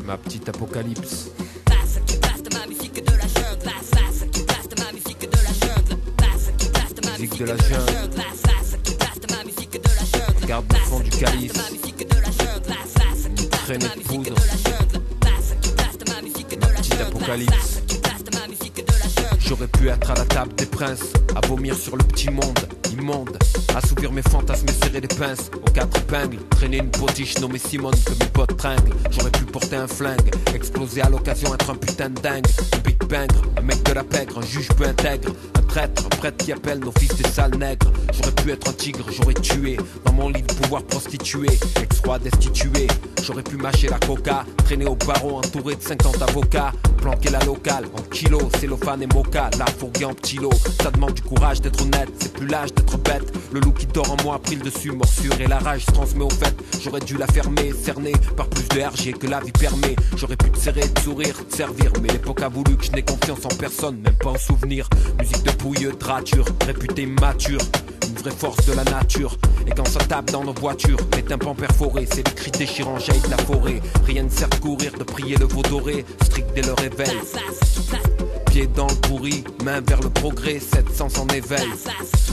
ma petite apocalypse. Musique de la jungle. Regarde le fond du calice. Une traînée de poudre. Ma petite apocalypse. J'aurais pu être à la table des princes, à vomir sur le petit monde immonde, assouvir mes fantasmes et serrer des pinces aux quatre épingles, traîner une potiche nommée Simone que mes potes tringlent. J'aurais pu porter un flingue, exploser à l'occasion, être un putain de dingue, un big pingre, un mec de la pègre, un juge peu intègre, un traître, un prêtre qui appelle nos fils des sales nègres. J'aurais pu être un tigre, j'aurais tué, dans mon lit de pouvoir prostitué, ex-roi destitué. J'aurais pu mâcher la coca, traîner au barreau entouré de 50 avocats, planquer la locale en kilos, cellophane et mocha, la fourguée en petit lot. Ça demande du courage d'être honnête, c'est plus l'âge d'être bête. Le loup qui dort en moi a pris le dessus, morsure et la rage se transmet au fait. J'aurais dû la fermer, cernée par plus de RG que la vie permet. J'aurais pu te serrer, te sourire, te servir, mais l'époque a voulu que je n'ai confiance en personne, même pas en souvenir. Musique de pouilleux, de rature, réputée immature, une vraie force de la nature. Et quand ça tape dans nos voitures, les tympans perforés, c'est les cris déchirants jaillis de la forêt. Rien ne sert de courir, de prier le veau doré, strict dès le réveil. Pieds dans le pourri, main vers le progrès, 700 en éveil.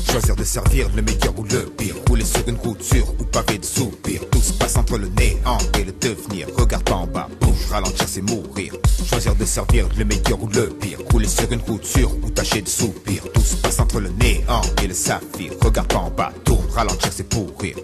Choisir de servir le meilleur ou le pire, rouler sur une route sûre ou pavé de soupirs. Tout se passe entre le néant et le devenir. Regarde pas en bas, bouge, ralentir c'est mourir. Choisir de servir le meilleur ou le pire, rouler sur une route sûre ou taché de soupirs. Tout se passe entre le néant et le saphir. Regarde pas en bas, tourne, ralentir c'est pourrir.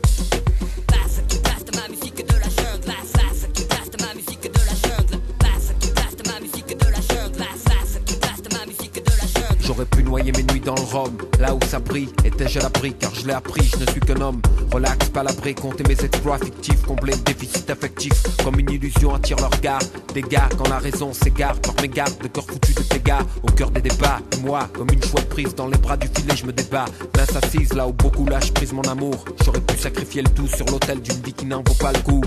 J'aurais pu noyer mes nuits dans le rhum, là où ça brille, étais-je à l'abri, car je l'ai appris, je ne suis qu'un homme. Relax, pas l'abri, compter mes exploits fictifs, combler le déficit affectif, comme une illusion attire leur regard. Des gars, quand la raison s'égare, par mes gardes, le corps foutu de tes gars, au cœur des débats. Moi, comme une chouette prise dans les bras du filet, je me débat. Mince assise, là où beaucoup lâchent prise mon amour. J'aurais pu sacrifier le tout sur l'autel d'une vie qui n'en vaut pas le coup.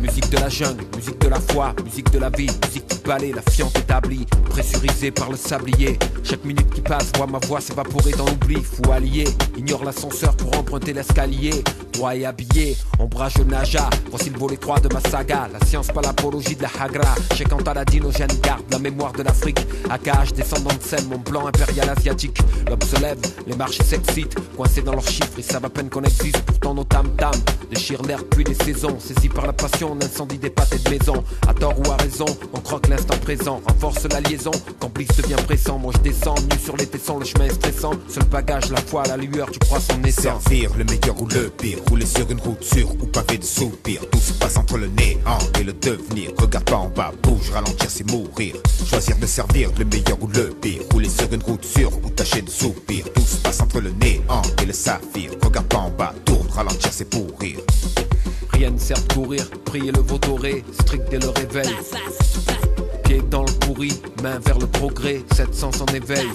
Musique de la jungle, musique de la foi, musique de la vie, musique du palais, la fiente établie, pressurisée par le sablier. Chaque minute qui passe, voit ma voix s'évaporer dans l'oubli. Fou allié, ignore l'ascenseur pour emprunter l'escalier. Droit et habillé, ombrage au naja. Voici le volet 3 de ma saga. La science, pas l'apologie de la hagra. Chez Cantaladine, aux gènes garde la mémoire de l'Afrique. AKH, descendant de Sem, mon blanc impérial asiatique. L'homme se lève, les marchés s'excitent. Coincés dans leurs chiffres, ils savent à peine qu'on existe. Pourtant nos tam-tam déchirent l'air depuis des saisons. Saisis par la passion, on incendie des pâtés de maison. À tort ou à raison, on croque l'instant présent. Renforce la liaison, complice devient pressant. Moi je descends, nu sur les tessons, le chemin est stressant. Seul bagage, la foi, la lueur, tu crois son essence. Servir le meilleur ou le pire, rouler sur une route sûre ou pavé de soupirs. Tout se passe entre le néant et le devenir. Regarde pas en bas, bouge, ralentir c'est mourir. Choisir de servir le meilleur ou le pire, rouler sur une route sûre ou taché de soupirs. Tout se passe entre le néant et le saphir. Regarde pas en bas, tourne, ralentir c'est pourrir. Rien ne sert de courir, prier le veau doré, strict dès le réveil. Pieds dans le pourri, main vers le progrès, 700 en éveil.